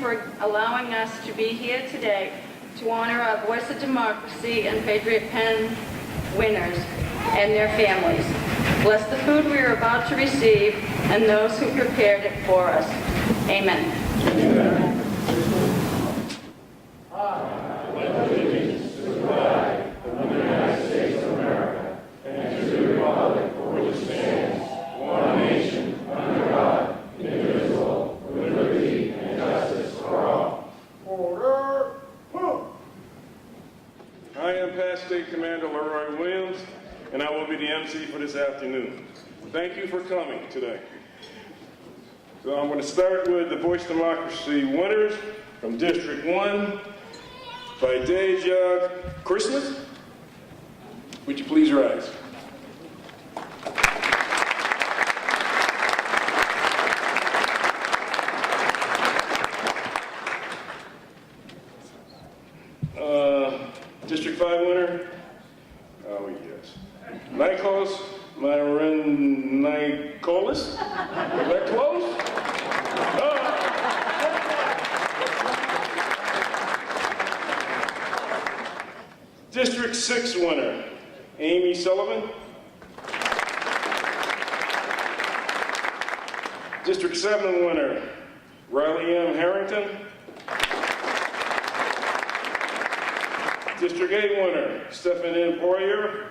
for allowing us to be here today to honor our Voice of Democracy and Patriot Pen winners and their families. Bless the food we are about to receive and those who prepared it for us. Amen. Amen. For this afternoon. Thank you for coming today. So I'm going to start with the Voice Democracy winners from District 1 by Deja Christmas. Would you please rise? District 5 winner. Oh, yes. Nikos Marinikolis? Is that close? Oh. District 6 winner, Amy Sullivan. District 7 winner, Riley M. Harrington. District 8 winner, Stephen N. Poirier.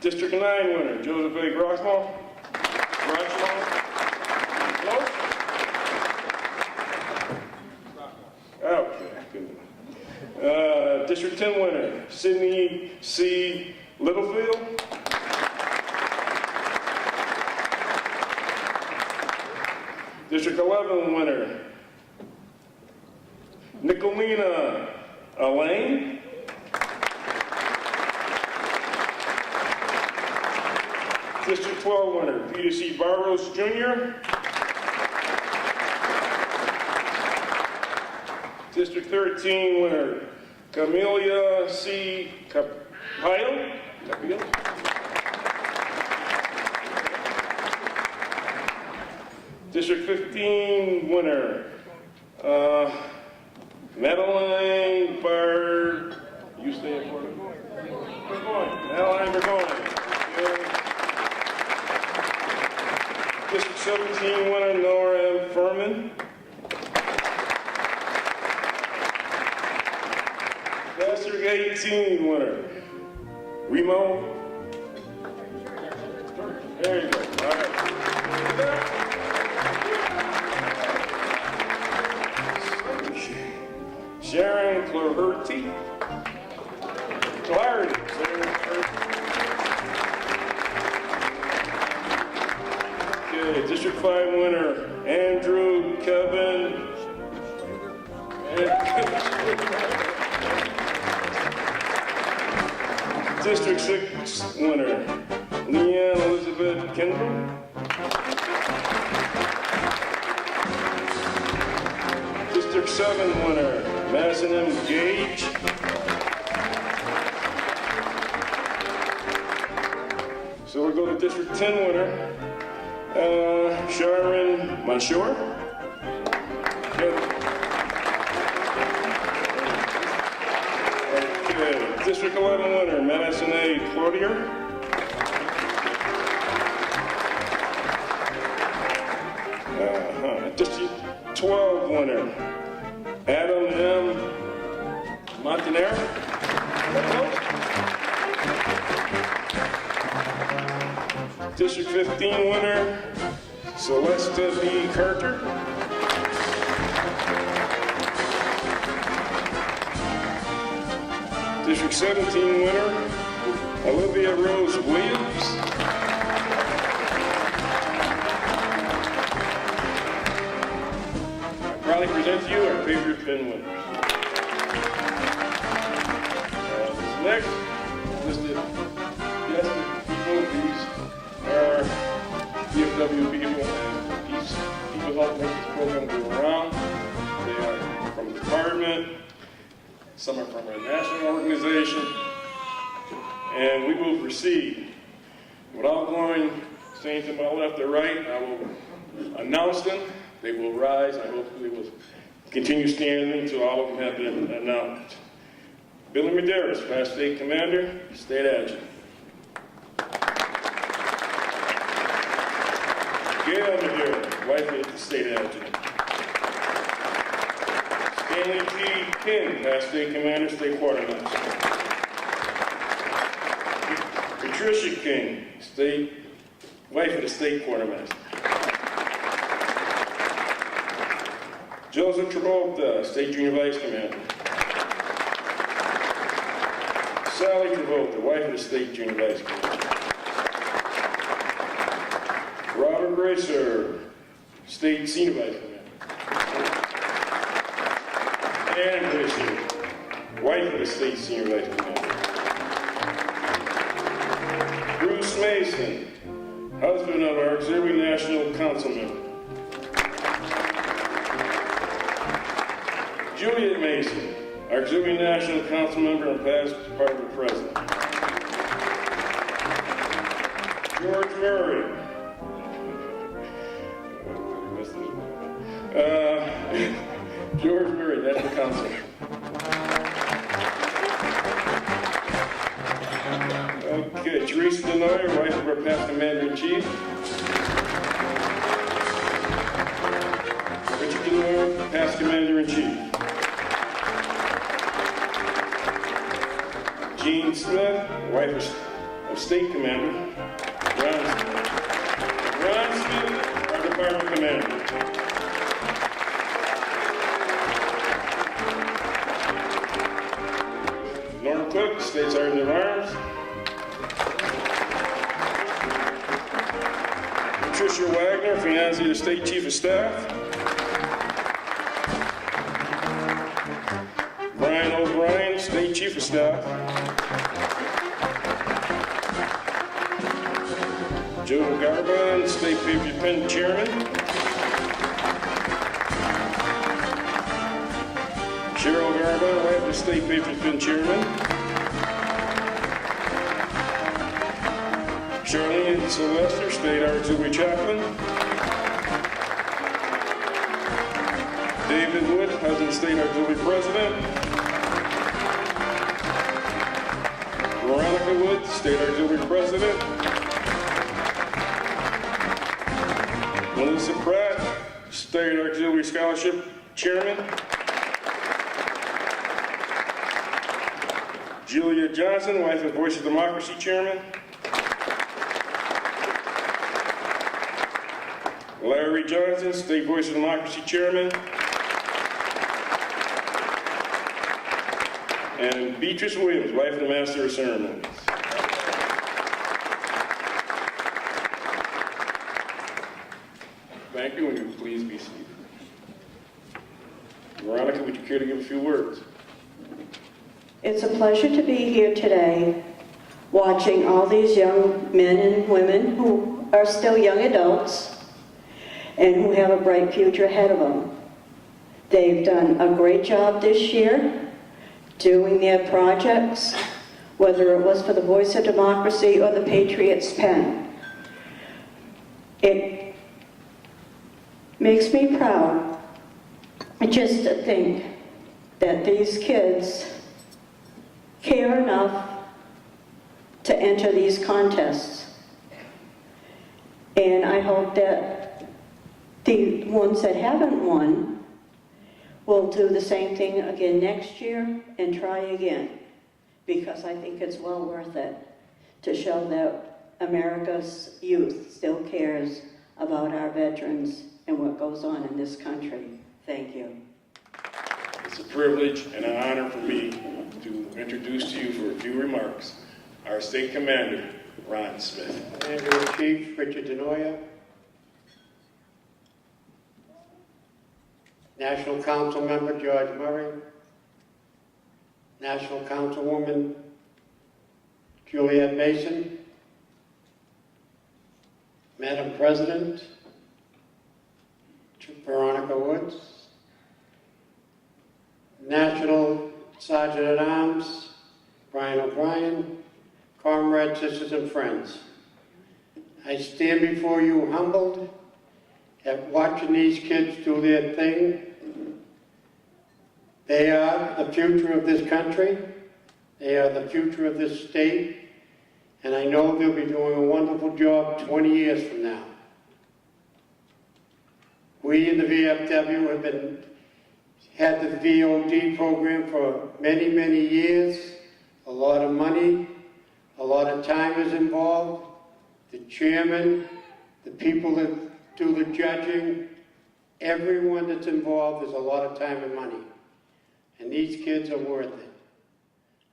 District 9 winner, Joseph A. Grossmall. Close? Okay, good. District 10 winner, Sydney C. Littlefield. District 11 winner, Nicolina Elaine. District 12 winner, Peter C. Barros, Jr. District 13 winner, Camelia C. Capillo. District 15 winner, Madeline Bard. You stay in Florida? Madeline Burgoyne. District 17 winner, Nora M. Furman. District 18 winner, Remo. There you go. All right. Sharon Clarity. District 5 winner, Andrew Kevin. District 6 winner, Leanne Elizabeth Kendall. District 7 winner, Madison M. Gage. So we'll go to District 10 winner, Sharon Mansour. Okay. District 11 winner, Madison A. Cloutier. District 12 winner, Adam M. Montaner. District 15 winner, Celesta B. Carter. District 17 winner, Olivia Rose Williams. I proudly present to you our Patriot Pen winners. Next, listed guests people. These are VFW people and people help make this program go around. They are from the department, some are from our national organization, and we will proceed without going saying to my left or right, I will announce them. They will rise. I hope they will continue standing until all of them have been announced. Billy Medeiros, past State Commander, State Adjutant. Gail Medeiros, wife of the State Adjutant. Stanley P. King, past State Commander, State Quartermaster. Patricia King, wife of the State Quartermaster. Joseph Travolta, State Junior Vice Commander. Sally Travolta, wife of the State Junior Vice Commander. Robert Gracer, State Senior Vice Commander. Ann Gracer, wife of the State Senior Vice Commander. Bruce Mason, husband of our Auxiliary National Council member. Juliet Mason, Auxiliary National Council member and past part of the President. George Murray. George Murray, National Council. Okay, Teresa Denoyer, wife of our past Commander-in-Chief. Richard Denoyer, past Commander-in-Chief. Jean Smith, wife of State Commander. Ron Smith, our Department Commander. Norm Cook, State Sergeant of Arms. Patricia Wagner, fiancée of the State Chief of Staff. Brian O'Brien, State Chief of Staff. Joe Garbon, State Patriot Pen Chairman. Cheryl Garbon, wife of the State Patriot Pen Chairman. Charlene Sylvester, State Auxiliary Chaplain. David Wood, husband of State Auxiliary President. Veronica Wood, State Auxiliary President. Melissa Pratt, State Auxiliary Scholarship Chairman. Julia Johnson, wife of Voice of Democracy Chairman. Larry Johnson, State Voice of Democracy Chairman. And Beatrice Williams, wife of the Master of Ceremonies. Thank you, and you please be seated. Veronica, would you care to give a few words? It's a pleasure to be here today, watching all these young men and women who are still young adults and who have a bright future ahead of them. They've done a great job this year doing their projects, whether it was for the Voice of Democracy or the Patriots Pen. It makes me proud just to think that these kids care enough to enter these contests. And I hope that the ones that haven't won will do the same thing again next year and try again, because I think it's well worth it to show that America's youth still cares about our veterans and what goes on in this country. Thank you. It's a privilege and an honor for me to introduce to you for a few remarks our State Commander, Ron Smith. Commander-in-Chief Richard Denoyer, National Council Member George Murray, National Councilwoman Juliet Mason, Madam President Veronica Woods, National Sergeant at Arms Brian O'Brien, comrades, sisters, and friends. I stand before you humbled at watching these kids do their thing. They are the future of this country. They are the future of this state. And I know they'll be doing a wonderful job 20 years from now. We in the VFW have had the VOD program for many, many years. A lot of money, a lot of time is involved. The chairman, the people that do the judging, everyone that's involved, there's a lot of time and money. And these kids are worth it.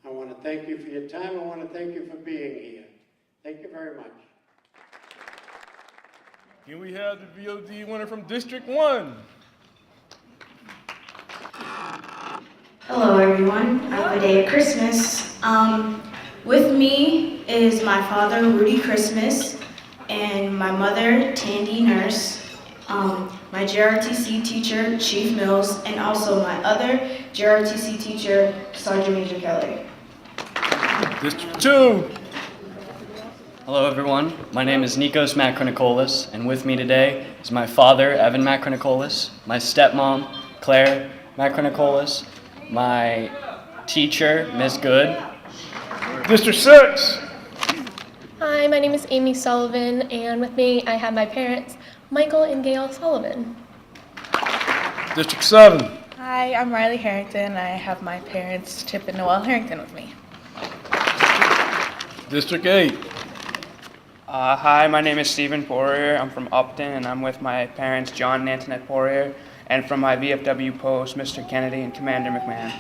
I want to thank you for your time. I want to thank you for being here. Thank you very much. Can we have the VOD winner from District 1? Hello everyone, on the day of Christmas. With me is my father, Rudy Christmas, and my mother, Tandy Nurse, my JRTC teacher, Chief Mills, and also my other JRTC teacher, Sergeant Major Kelly. District 2. Hello everyone, my name is Nikos Makronicolis, and with me today is my father, Evan Makronicolis, my stepmom, Claire Makronicolis, my teacher, Ms. Good. District 6. Hi, my name is Amy Sullivan, and with me I have my parents, Michael and Gail Sullivan. District 7. Hi, I'm Riley Harrington. I have my parents, Chip and Noel Harrington, with me. District 8. Hi, my name is Stephen Poirier. I'm from Upton, and I'm with my parents, John and Antoinette Poirier, and from my VFW post, Mr. Kennedy and Commander McMahon.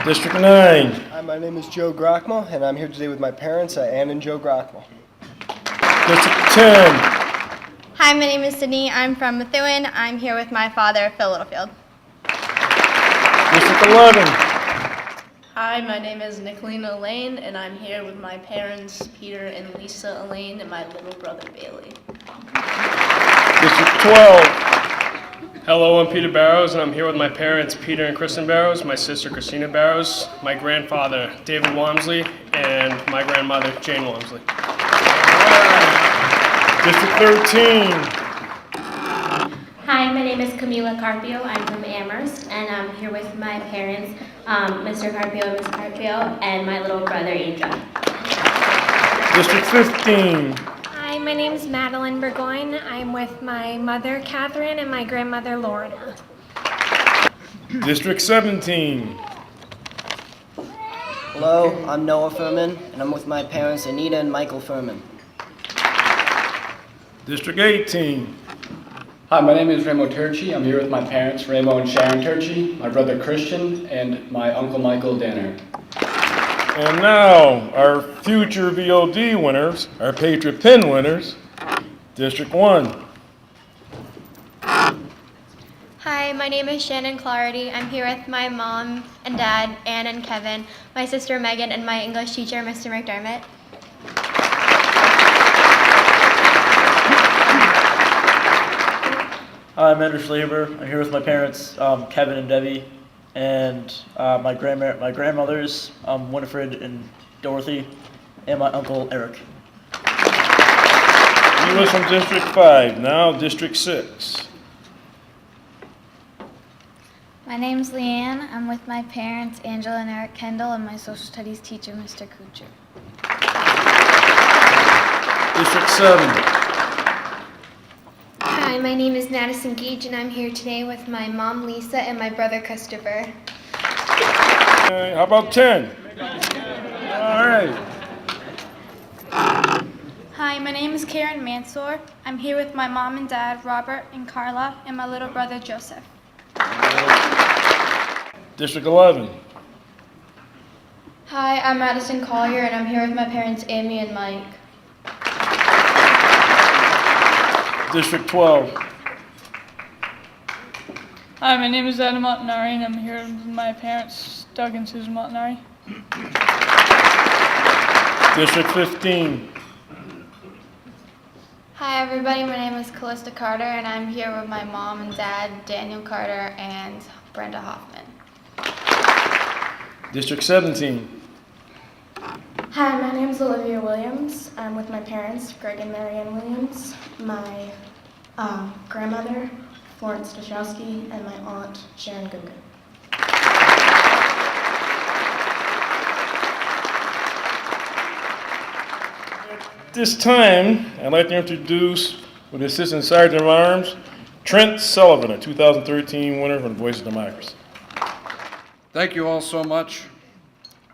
District 9. Hi, my name is Joe Grockmal, and I'm here today with my parents, Ann and Joe Grockmal. District 10. Hi, my name is Sydney. I'm from Methuen. I'm here with my father, Phil Littlefield. District 11. Hi, my name is Nicolina Elaine, and I'm here with my parents, Peter and Lisa Elaine, and my little brother, Bailey. District 12. Hello, I'm Peter Barrows, and I'm here with my parents, Peter and Kristen Barrows, my sister, Christina Barrows, my grandfather, David Walmsley, and my grandmother, Jane Walmsley. District 13. Hi, my name is Camila Carpio. I'm from Amherst, and I'm here with my parents, Mr. Carpio and Ms. Carpio, and my little brother, Angel. District 15. Hi, my name is Madeline Burgoyne. I'm with my mother, Catherine, and my grandmother, Lorna. District 17. Hello, I'm Noah Furman, and I'm with my parents, Anita and Michael Furman. District 18. Hi, my name is Ramo Turchi. I'm here with my parents, Ramo and Sharon Turchi, my brother Christian, and my uncle Michael Danner. And now, our future VOD winners, our Patriot Pin winners, District 1. Hi, my name is Shannon Clarity. I'm here with my mom and dad, Ann and Kevin, my sister Megan, and my English teacher, Mr. McDermott. Hi, I'm Andrew Schlaber. I'm here with my parents, Kevin and Debbie, and my grandmothers, Winifred and Dorothy, and my uncle Eric. He was from District 5, now District 6. My name's Leanne. I'm with my parents, Angela and Eric Kendall, and my social studies teacher, Mr. Kucher. District 7. Hi, my name is Madison Gage, and I'm here today with my mom, Lisa, and my brother, Christopher. How about 10? All right. Hi, my name is Karen Mansour. I'm here with my mom and dad, Robert and Carla, and my little brother, Joseph. District 11. Hi, I'm Madison Collier, and I'm here with my parents, Amy and Mike. District 12. Hi, my name is Adam Montanari, and I'm here with my parents, Doug and Susan Montanari. District 15. Hi, everybody. My name is Callista Carter, and I'm here with my mom and dad, Daniel Carter and Brenda Hoffman. District 17. Hi, my name is Olivia Williams. I'm with my parents, Greg and Marianne Williams, my grandmother, Florence Staszowski, and my aunt, Sharon Gungan. At this time, I'd like to introduce, with the Assistant Sergeant of Arms, Trent Sullivan, a 2013 winner from the Voice of Democracy. Thank you all so much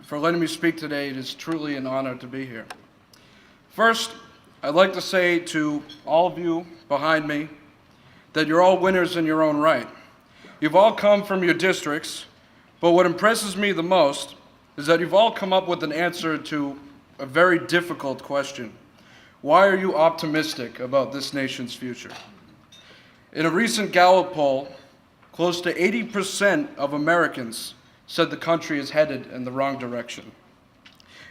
for letting me speak today. It is truly an honor to be here. First, I'd like to say to all of you behind me that you're all winners in your own right. You've all come from your districts, but what impresses me the most is that you've all come up with an answer to a very difficult question. Why are you optimistic about this nation's future? In a recent Gallup poll, close to 80% of Americans said the country is headed in the wrong direction.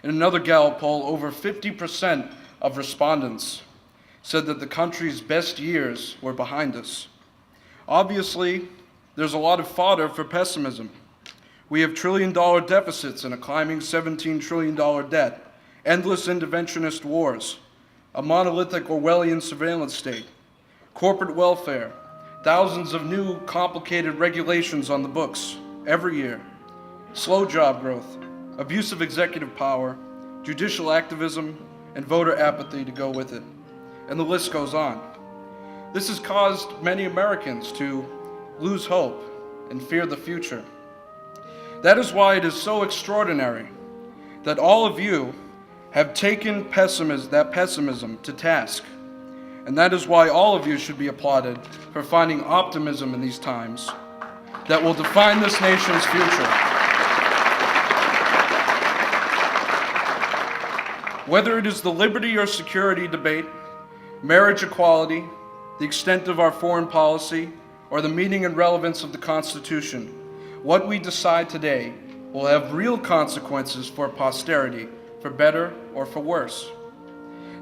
In another Gallup poll, over 50% of respondents said that the country's best years were behind us. Obviously, there's a lot of fodder for pessimism. We have trillion-dollar deficits and a climbing $17 trillion debt, endless interventionist wars, a monolithic Orwellian surveillance state, corporate welfare, thousands of new complicated regulations on the books every year, slow job growth, abuse of executive power, judicial activism, and voter apathy to go with it. And the list goes on. This has caused many Americans to lose hope and fear the future. That is why it is so extraordinary that all of you have taken that pessimism to task. And that is why all of you should be applauded for finding optimism in these times that will define this nation's future. Whether it is the liberty or security debate, marriage equality, the extent of our foreign policy, or the meaning and relevance of the Constitution, what we decide today will have real consequences for posterity, for better or for worse.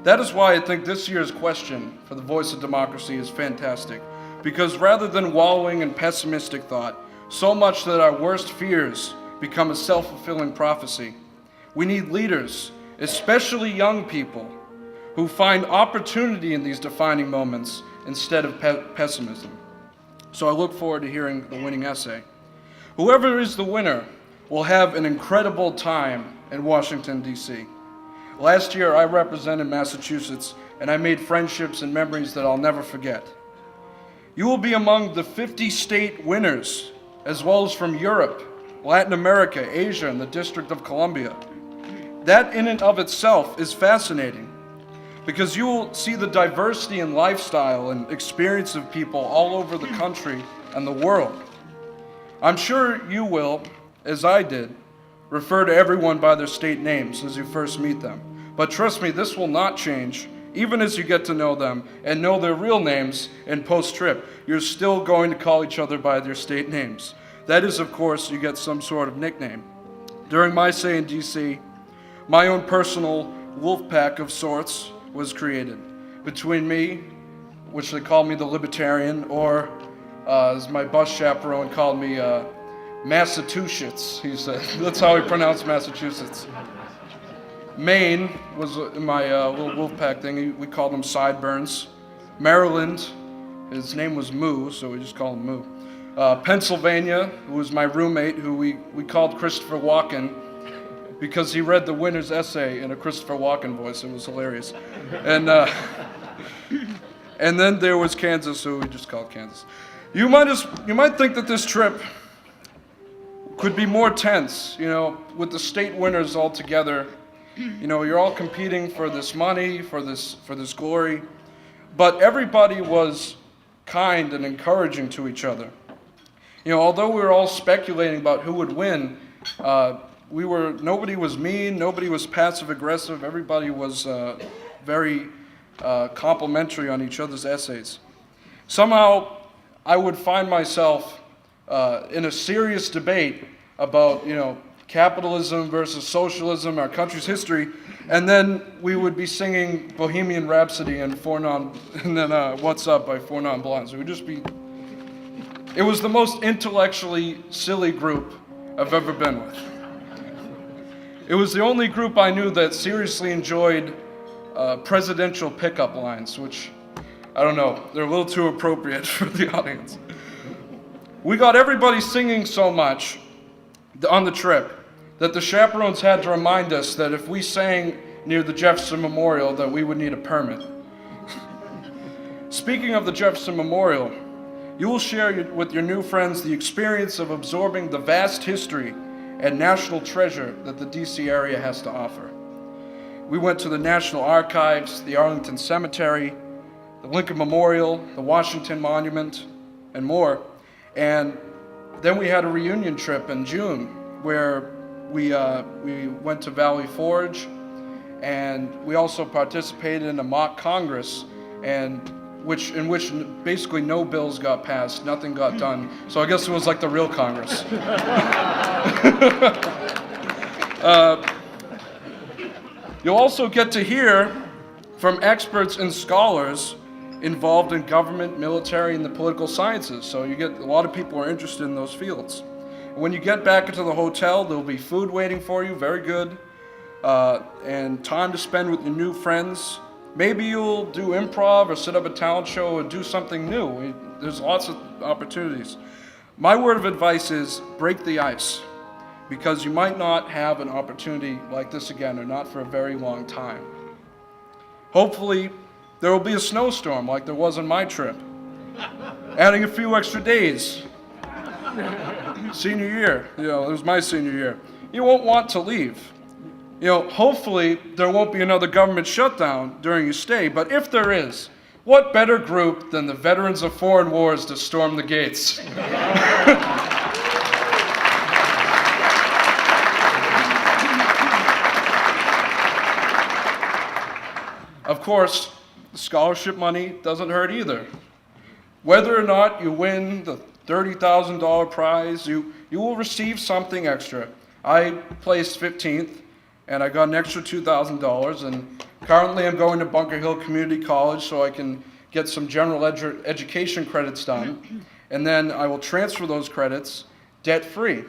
That is why I think this year's question for the Voice of Democracy is fantastic, because rather than wallowing in pessimistic thought, so much that our worst fears become a self-fulfilling prophecy, we need leaders, especially young people, who find opportunity in these defining moments instead of pessimism. So I look forward to hearing the winning essay. Whoever is the winner will have an incredible time in Washington, D.C. Last year, I represented Massachusetts, and I made friendships and memories that I'll never forget. You will be among the 50 state winners, as well as from Europe, Latin America, Asia, and the District of Columbia. That in and of itself is fascinating, because you will see the diversity in lifestyle and experience of people all over the country and the world. I'm sure you will, as I did, refer to everyone by their state names as you first meet them. But trust me, this will not change. Even as you get to know them and know their real names and post-trip, you're still going to call each other by their state names. That is, of course, you get some sort of nickname. During my stay in D.C., my own personal wolf pack of sorts was created. Between me, which they call me the Libertarian, or as my bus chaperone called me, Massachusetts, he said. That's how he pronounced Massachusetts. Maine was my little wolf pack thing. We called him Sideburns. Maryland, his name was Moo, so we just called him Moo. Pennsylvania, who was my roommate, who we called Christopher Walken, because he read the winner's essay in a Christopher Walken voice. It was hilarious. And then there was Kansas, who we just called Kansas. You might think that this trip could be more tense, with the state winners all together. You're all competing for this money, for this glory. But everybody was kind and encouraging to each other. Although we were all speculating about who would win, nobody was mean, nobody was passive aggressive, everybody was very complimentary on each other's essays. Somehow I would find myself in a serious debate about, capitalism versus socialism, our country's history, and then we would be singing Bohemian Rhapsody and What's Up by Four Non Blondes. It was the most intellectually silly group I've ever been with. It was the only group I knew that seriously enjoyed presidential pickup lines, which, I don't know, they're a little too appropriate for the audience. We got everybody singing so much on the trip that the chaperones had to remind us that if we sang near the Jefferson Memorial that we would need a permit. Speaking of the Jefferson Memorial, you will share with your new friends the experience of absorbing the vast history and national treasure that the DC area has to offer. We went to the National Archives, the Arlington Cemetery, the Lincoln Memorial, the Washington Monument, and more. And then we had a reunion trip in June where we went to Valley Forge, and we also participated in a mock Congress, in which basically no bills got passed, nothing got done. So I guess it was like the real Congress. You'll also get to hear from experts and scholars involved in government, military, and the political sciences. So you get a lot of people who are interested in those fields. When you get back into the hotel, there'll be food waiting for you, very good, and time to spend with your new friends. Maybe you'll do improv or set up a talent show or do something new. There's lots of opportunities. My word of advice is break the ice, because you might not have an opportunity like this again, or not for a very long time. Hopefully, there will be a snowstorm like there was on my trip, adding a few extra days. Senior year, it was my senior year. You won't want to leave. Hopefully there won't be another government shutdown during your stay, but if there is, what better group than the veterans of foreign wars to storm the gates? Of course, the scholarship money doesn't hurt either. Whether or not you win the $30,000 prize, you will receive something extra. I placed 15th, and I got an extra $2,000, and currently I'm going to Bunker Hill Community College so I can get some general education credits done, and then I will transfer those credits debt-free,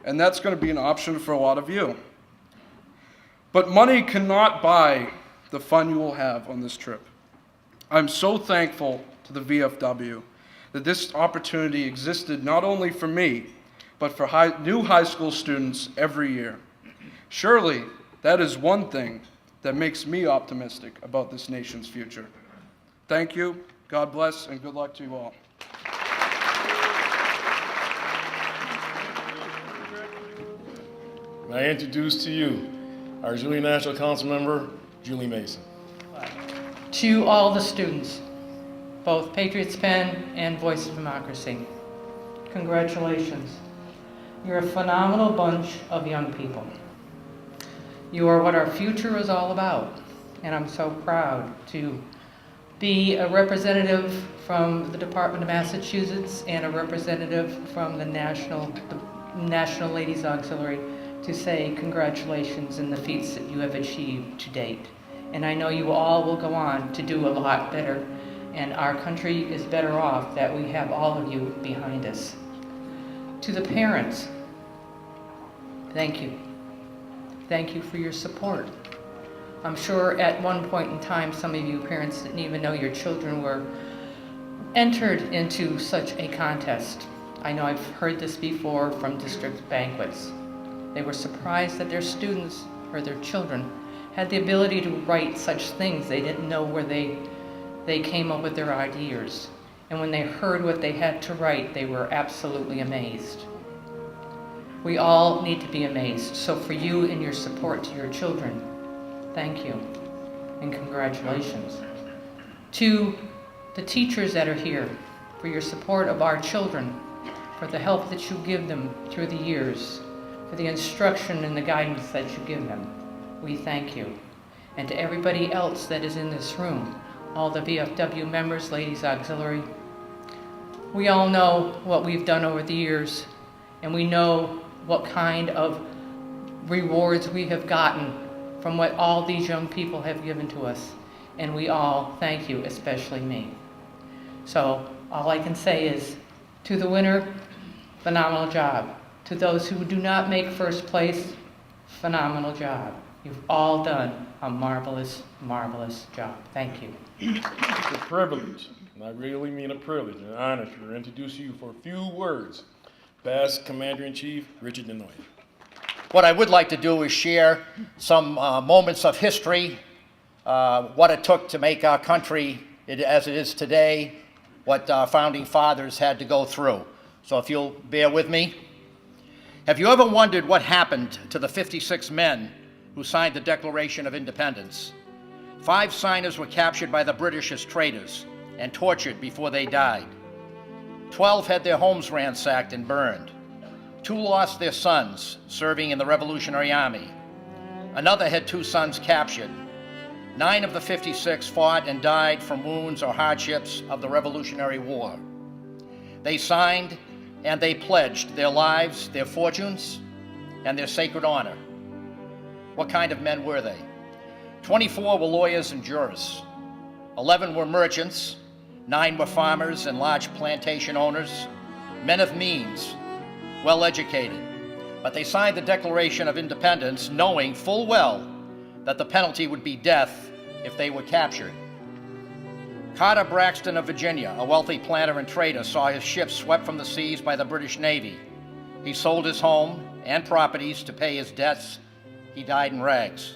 and that's going to be an option for a lot of you. But money cannot buy the fun you will have on this trip. I'm so thankful to the VFW that this opportunity existed not only for me, but for new high school students every year. Surely, that is one thing that makes me optimistic about this nation's future. Thank you, God bless, and good luck to you all. And I introduce to you our Julie National Council member, Julie Mason. To all the students, both Patriots Pen and Voice of Democracy, congratulations. You're a phenomenal bunch of young people. You are what our future is all about, and I'm so proud to be a representative from the Department of Massachusetts and a representative from the National Ladies Auxiliary to say congratulations in the feats that you have achieved to date. And I know you all will go on to do a lot better, and our country is better off that we have all of you behind us. To the parents, thank you. Thank you for your support. I'm sure at one point in time, some of you parents didn't even know your children were entered into such a contest. I know I've heard this before from district banquets. They were surprised that their students or their children had the ability to write such things. They didn't know where they came up with their ideas. And when they heard what they had to write, they were absolutely amazed. We all need to be amazed. So for you and your support to your children, thank you and congratulations. To the teachers that are here, for your support of our children, for the help that you give them through the years, for the instruction and the guidance that you give them, we thank you. And to everybody else that is in this room, all the VFW members, Ladies Auxiliary, we all know what we've done over the years, and we know what kind of rewards we have gotten from what all these young people have given to us. And we all thank you, especially me. So all I can say is, to the winner, phenomenal job. To those who do not make first place, phenomenal job. You've all done a marvelous, marvelous job. Thank you. It's a privilege, and I really mean a privilege and an honor to introduce you for a few words. Past Commander-in-Chief Richard Denoy. What I would like to do is share some moments of history, what it took to make our country as it is today, what our founding fathers had to go through. So if you'll bear with me. Have you ever wondered what happened to the 56 men who signed the Declaration of Independence? 5 signers were captured by the British as traitors and tortured before they died. 12 had their homes ransacked and burned. 2 lost their sons serving in the Revolutionary Army. Another had 2 sons captured. 9 of the 56 fought and died from wounds or hardships of the Revolutionary War. They signed and they pledged their lives, their fortunes, and their sacred honor. What kind of men were they? 24 were lawyers and jurists. 11 were merchants. 9 were farmers and large plantation owners, men of means, well-educated. But they signed the Declaration of Independence knowing full well that the penalty would be death if they were captured. Carter Braxton of Virginia, a wealthy planter and trader, saw his ship swept from the seas by the British Navy. He sold his home and properties to pay his debts. He died in rags.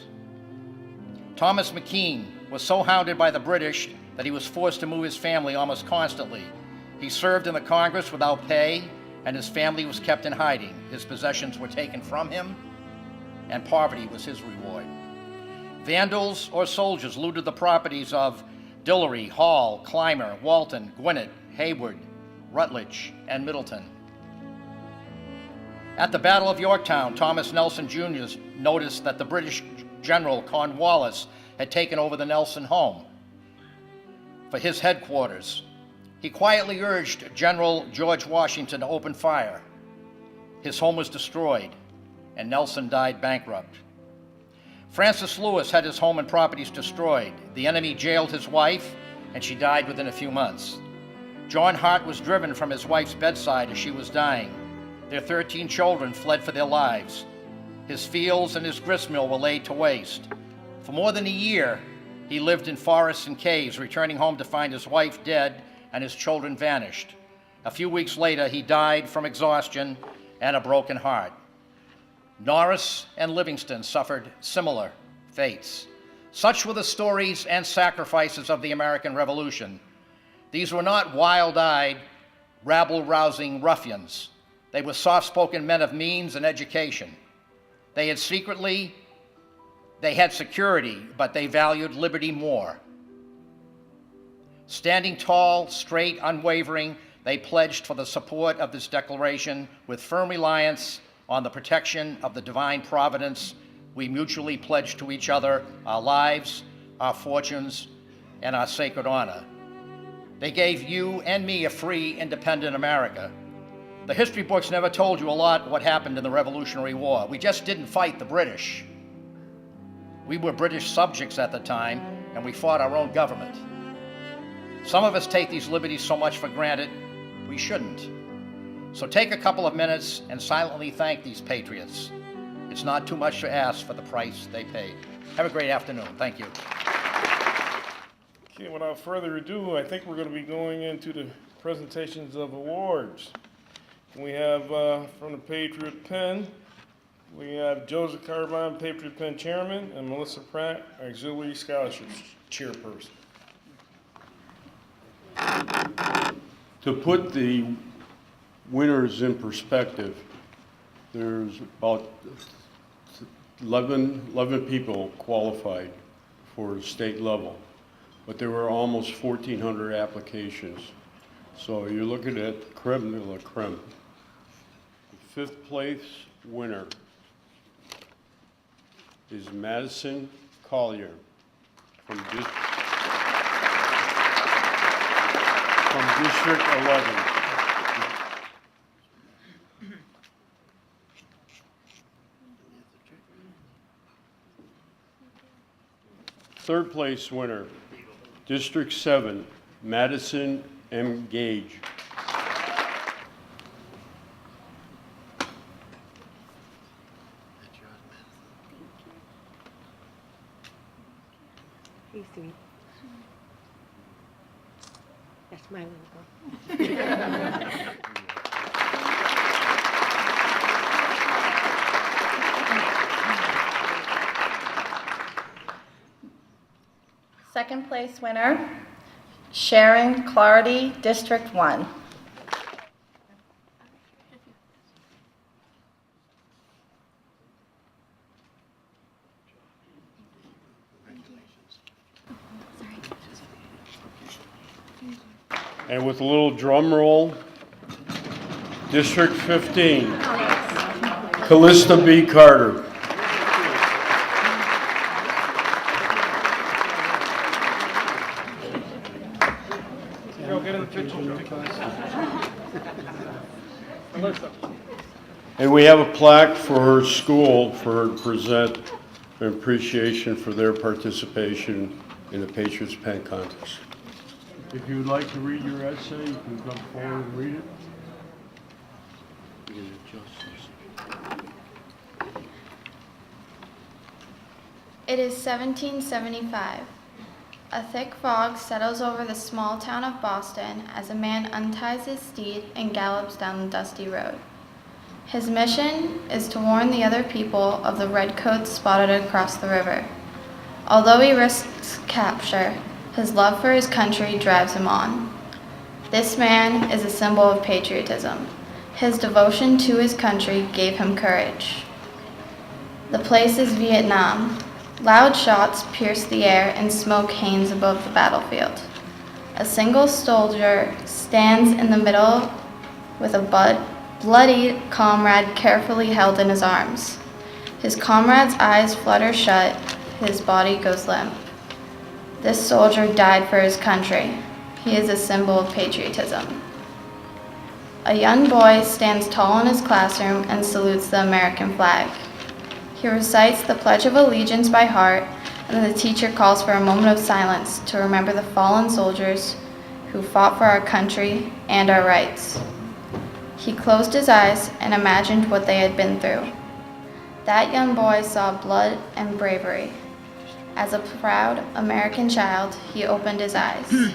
Thomas McKean was so hounded by the British that he was forced to move his family almost constantly. He served in the Congress without pay, and his family was kept in hiding. His possessions were taken from him, and poverty was his reward. Vandals or soldiers looted the properties of Dillery, Hall, Clymer, Walton, Gwinnett, Hayward, Rutledge, and Middleton. At the Battle of Yorktown, Thomas Nelson Jr. noticed that the British General Cornwallis had taken over the Nelson home for his headquarters. He quietly urged General George Washington to open fire. His home was destroyed, and Nelson died bankrupt. Francis Lewis had his home and properties destroyed. The enemy jailed his wife, and she died within a few months. John Hart was driven from his wife's bedside as she was dying. Their 13 children fled for their lives. His fields and his gristmill were laid to waste. For more than a year, he lived in forests and caves, returning home to find his wife dead and his children vanished. A few weeks later, he died from exhaustion and a broken heart. Norris and Livingston suffered similar fates. Such were the stories and sacrifices of the American Revolution. These were not wild-eyed, rabble-rousing ruffians. They were soft-spoken men of means and education. They had security, but they valued liberty more. Standing tall, straight, unwavering, they pledged for the support of this declaration with firm reliance on the protection of the divine providence. We mutually pledged to each other our lives, our fortunes, and our sacred honor. They gave you and me a free, independent America. The history books never told you a lot what happened in the Revolutionary War. We just didn't fight the British. We were British subjects at the time, and we fought our own government. Some of us take these liberties so much for granted, we shouldn't. So take a couple of minutes and silently thank these patriots. It's not too much to ask for the price they paid. Have a great afternoon. Thank you. Okay, without further ado, I think we're going to be going into the presentations of awards. We have from the Patriot Pen, we have Joseph Carbine, Patriot Pen Chairman, and Melissa Pratt, Auxiliary Scholarship Chairperson. To put the winners in perspective, there's about 11 people qualified for state level, but there were almost 1,400 applications. So you're looking at creme de la creme. The 5th place winner is Madison Collier from District 11. 3rd place winner, District 7, Madison M. Gage. sweet. That's my little girl. Second place winner, Sharon Clarity, District 1. And with a little drum roll, District 15, Callista B. Carter. And we have a plaque for her school for her to present an appreciation for their participation in the Patriots Pen Contest. If you would like to read your essay, you can come forward and read it. It is 1775. A thick fog settles over the small town of Boston as a man unties his steed and gallops down the dusty road. His mission is to warn the other people of the redcoats spotted across the river. Although he risks capture, his love for his country drives him on. This man is a symbol of patriotism. His devotion to his country gave him courage. The place is Vietnam. Loud shots pierce the air and smoke hangs above the battlefield. A single soldier stands in the middle with a bloody comrade carefully held in his arms. His comrade's eyes flutter shut, his body goes limp. This soldier died for his country. He is a symbol of patriotism. A young boy stands tall in his classroom and salutes the American flag. He recites the Pledge of Allegiance by heart, and the teacher calls for a moment of silence to remember the fallen soldiers who fought for our country and our rights. He closed his eyes and imagined what they had been through. That young boy saw blood and bravery. As a proud American child, he opened his eyes.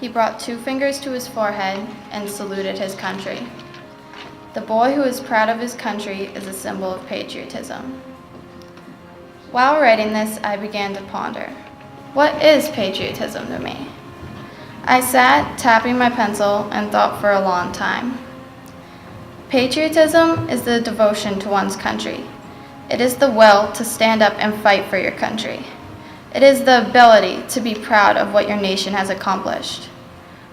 He brought 2 fingers to his forehead and saluted his country. The boy who is proud of his country is a symbol of patriotism. While writing this, I began to ponder, what is patriotism to me? I sat tapping my pencil and thought for a long time. Patriotism is the devotion to one's country. It is the will to stand up and fight for your country. It is the ability to be proud of what your nation has accomplished.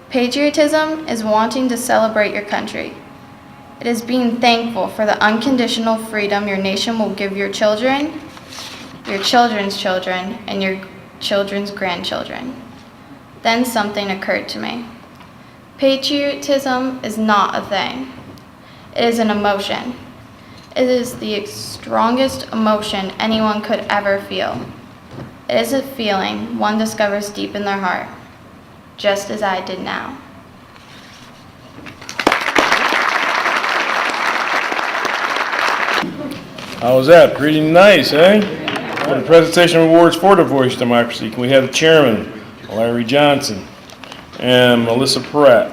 Patriotism is wanting to celebrate your country. It is being thankful for the unconditional freedom your nation will give your children, your children's children, and your children's grandchildren. Then something occurred to me. Patriotism is not a thing. It is an emotion. It is the strongest emotion anyone could ever feel. It is a feeling one discovers deep in their heart, just as I did now. How was that? Pretty nice, eh? For the presentation of awards for the Voice of Democracy, can we have the chairman, Larry Johnson, and Melissa Pratt,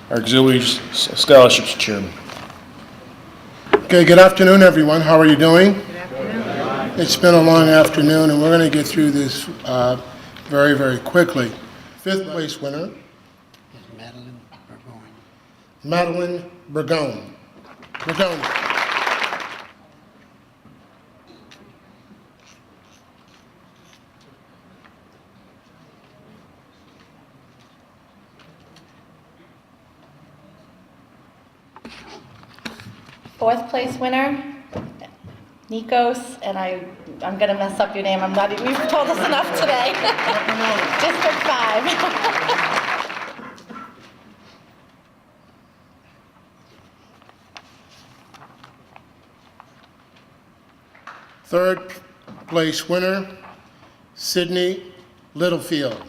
our auxiliary scholarships chairman. Okay, good afternoon, everyone. How are you doing? It's been a long afternoon, and we're going to get through this very, very quickly. 5th place winner, Madeline Burgone. Burgone. Fourth place winner, Nikos, and I'm going to mess up your name. We've told us enough today. District 5. Third place winner, Sydney Littlefield.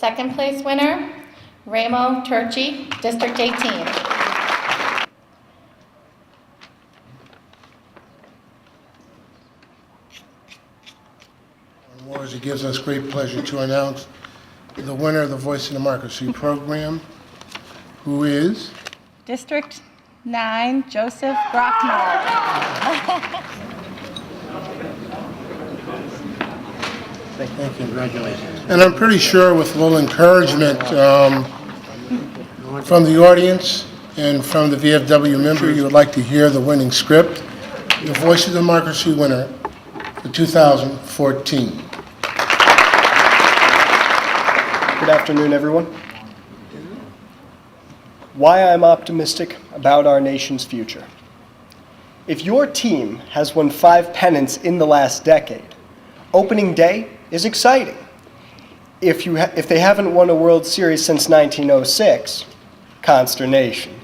Second place winner, Ramo Turchi, District 18. Wars, it gives us great pleasure to announce the winner of the Voice of Democracy program, who is District 9, Joseph Brockmore. Thank you. Congratulations. And I'm pretty sure with a little encouragement from the audience and from the VFW member, you would like to hear the winning script, the Voice of Democracy winner for 2014. Good afternoon, everyone. Why I'm optimistic about our nation's future. If your team has won 5 pennants in the last decade, opening day is exciting. If they haven't won a World Series since 1906, consternation.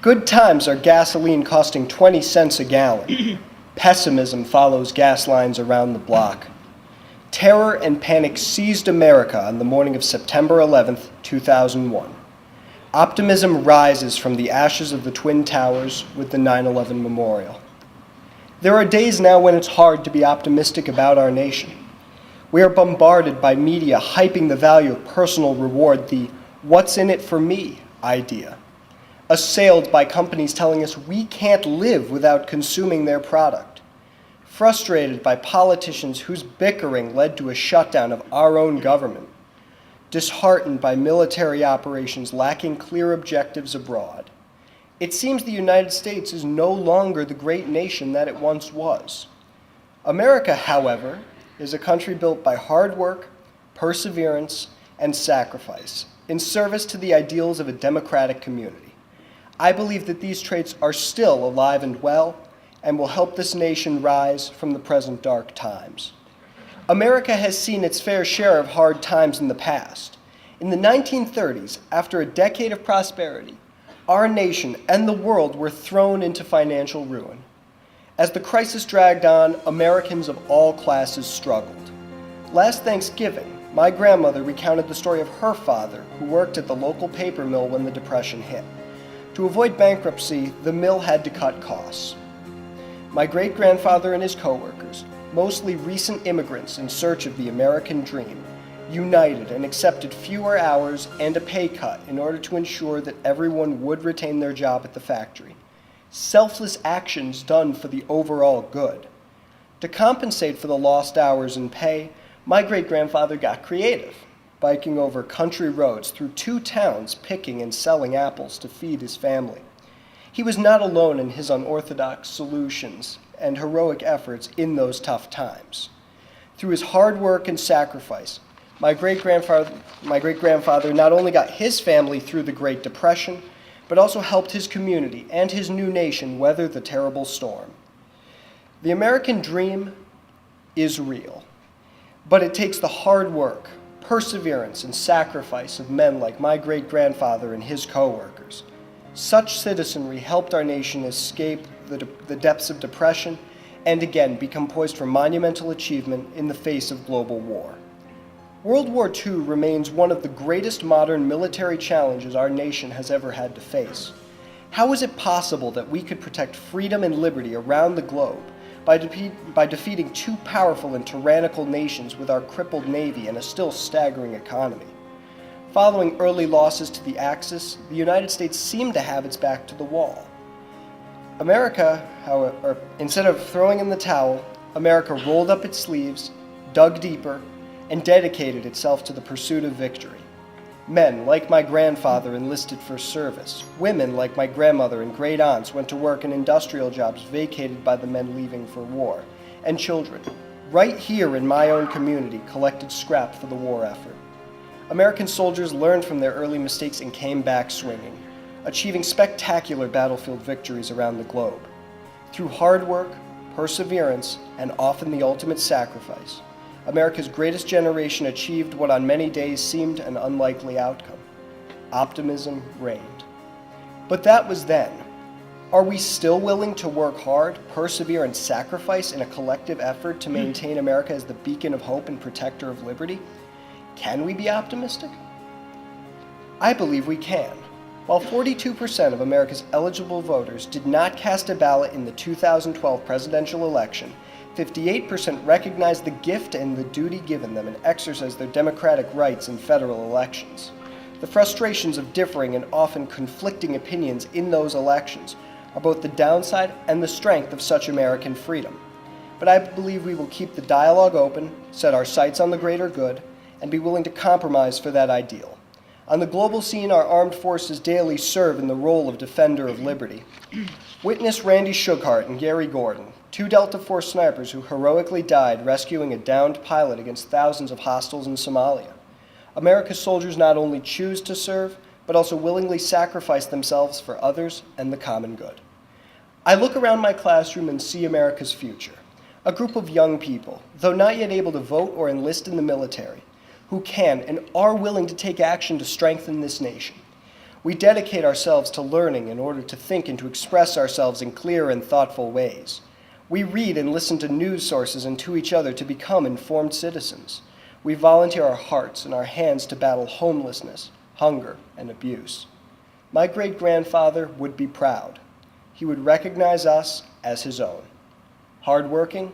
Good times are gasoline costing 20 cents a gallon. Pessimism follows gas lines around the block. Terror and panic seized America on the morning of September 11th, 2001. Optimism rises from the ashes of the Twin Towers with the 9/11 memorial. There are days now when it's hard to be optimistic about our nation. We are bombarded by media hyping the value of personal reward, the "what's in it for me" idea. Assailed by companies telling us we can't live without consuming their product. Frustrated by politicians whose bickering led to a shutdown of our own government. Disheartened by military operations lacking clear objectives abroad. It seems the United States is no longer the great nation that it once was. America, however, is a country built by hard work, perseverance, and sacrifice in service to the ideals of a democratic community. I believe that these traits are still alive and well and will help this nation rise from the present dark times. America has seen its fair share of hard times in the past. In the 1930s, after a decade of prosperity, our nation and the world were thrown into financial ruin. As the crisis dragged on, Americans of all classes struggled. Last Thanksgiving, my grandmother recounted the story of her father, who worked at the local paper mill when the Depression hit. To avoid bankruptcy, the mill had to cut costs. My great-grandfather and his co-workers, mostly recent immigrants in search of the American dream, united and accepted fewer hours and a pay cut in order to ensure that everyone would retain their job at the factory. Selfless actions done for the overall good. To compensate for the lost hours and pay, my great-grandfather got creative, biking over country roads through 2 towns picking and selling apples to feed his family. He was not alone in his unorthodox solutions and heroic efforts in those tough times. Through his hard work and sacrifice, my great-grandfather not only got his family through the Great Depression, but also helped his community and his new nation weather the terrible storm. The American dream is real, but it takes the hard work, perseverance, and sacrifice of men like my great-grandfather and his co-workers. Such citizenry helped our nation escape the depths of depression and again become poised for monumental achievement in the face of global war. World War II remains one of the greatest modern military challenges our nation has ever had to face. How is it possible that we could protect freedom and liberty around the globe by defeating 2 powerful and tyrannical nations with our crippled navy and a still staggering economy? Following early losses to the Axis, the United States seemed to have its back to the wall. America, however, instead of throwing in the towel, America rolled up its sleeves, dug deeper, and dedicated itself to the pursuit of victory. Men, like my grandfather, enlisted for service. Women, like my grandmother and great-aunts, went to work in industrial jobs vacated by the men leaving for war. And children, right here in my own community, collected scrap for the war effort. American soldiers learned from their early mistakes and came back swinging, achieving spectacular battlefield victories around the globe. Through hard work, perseverance, and often the ultimate sacrifice, America's greatest generation achieved what on many days seemed an unlikely outcome. Optimism reigned. But that was then. Are we still willing to work hard, persevere, and sacrifice in a collective effort to maintain America as the beacon of hope and protector of liberty? Can we be optimistic? I believe we can. While 42% of America's eligible voters did not cast a ballot in the 2012 presidential election, 58% recognized the gift and the duty given them and exercised their democratic rights in federal elections. The frustrations of differing and often conflicting opinions in those elections are both the downside and the strength of such American freedom. But I believe we will keep the dialogue open, set our sights on the greater good, and be willing to compromise for that ideal. On the global scene, our armed forces daily serve in the role of defender of liberty. Witness Randy Shughart and Gary Gordon, two Delta Force snipers who heroically died rescuing a downed pilot against thousands of hostiles in Somalia. America's soldiers not only choose to serve, but also willingly sacrifice themselves for others and the common good. I look around my classroom and see America's future, a group of young people, though not yet able to vote or enlist in the military, who can and are willing to take action to strengthen this nation. We dedicate ourselves to learning in order to think and to express ourselves in clear and thoughtful ways. We read and listen to news sources and to each other to become informed citizens. We volunteer our hearts and our hands to battle homelessness, hunger, and abuse. My great-grandfather would be proud. He would recognize us as his own, hardworking,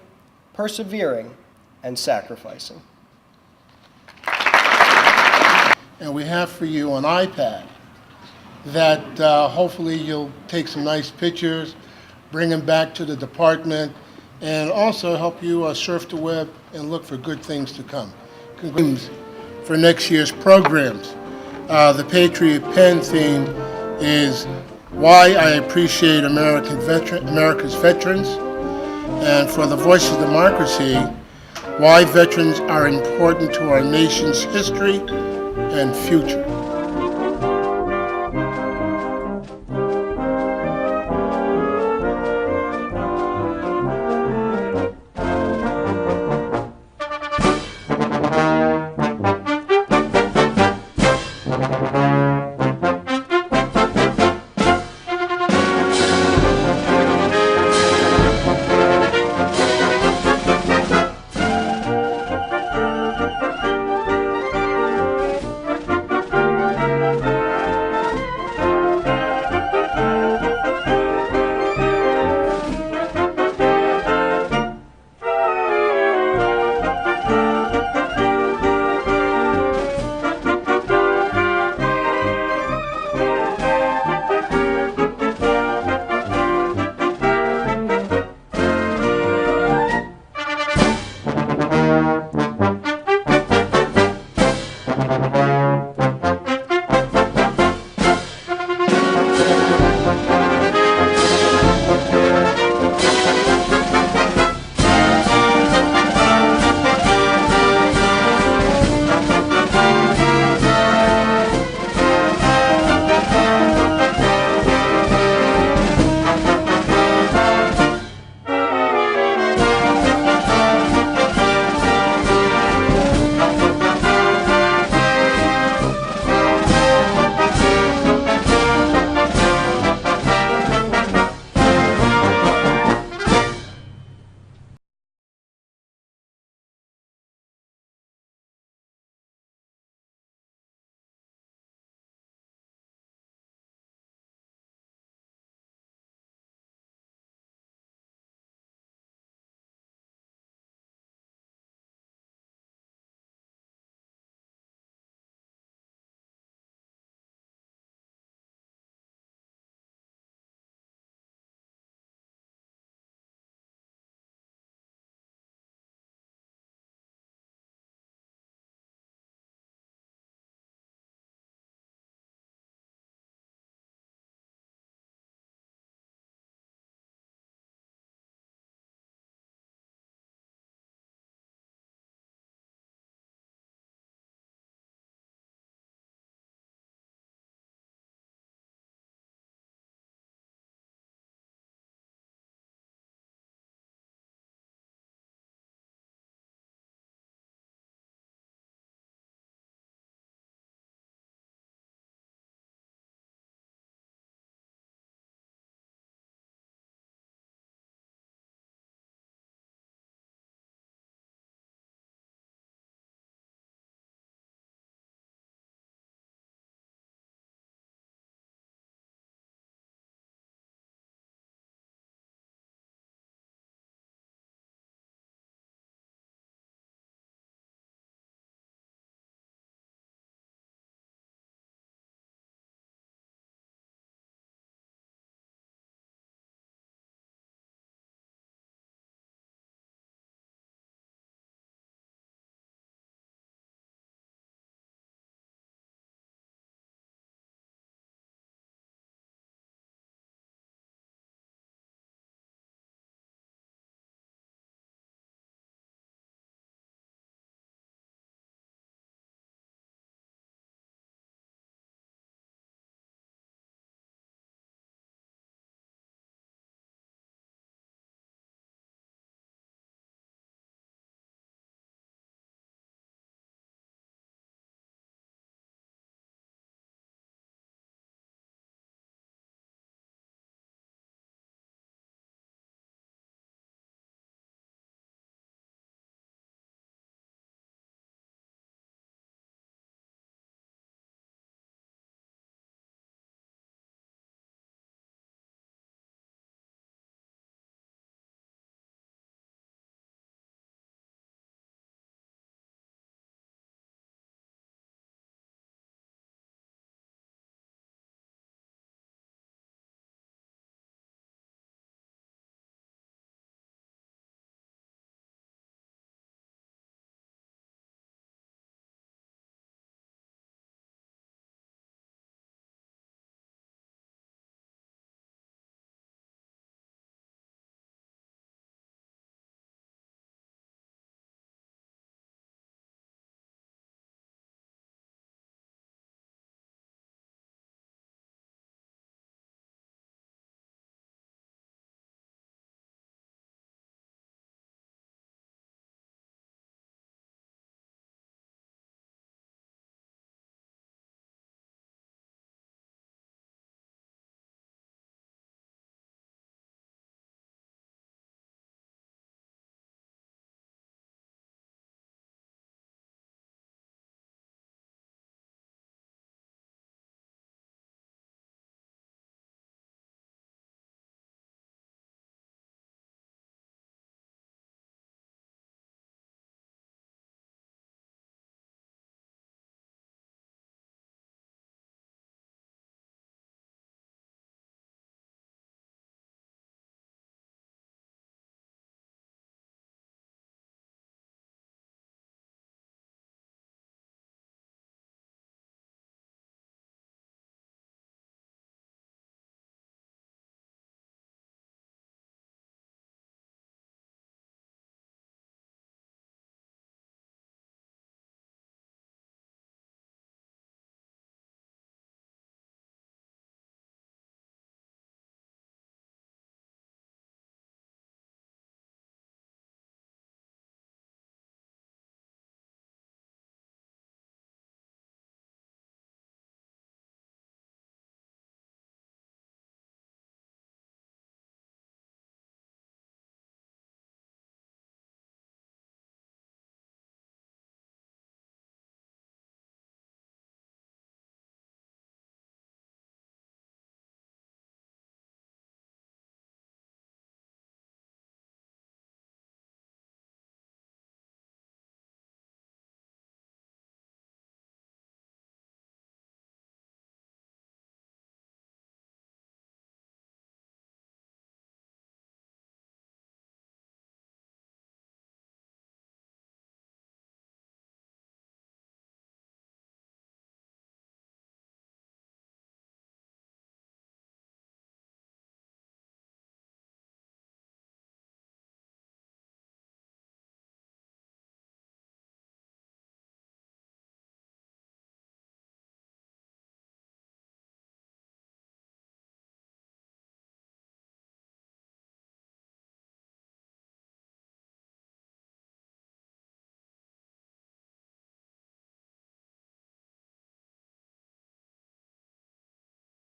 persevering, and sacrificing. And we have for you an iPad that hopefully you'll take some nice pictures, bring them back to the department, and also help you surf the web and look for good things to come. Congratulations for next year's programs. The Patriot Pen theme is Why I Appreciate America's Veterans, and for the Voice of Democracy, Why Veterans Are Important to Our Nation's History and Future.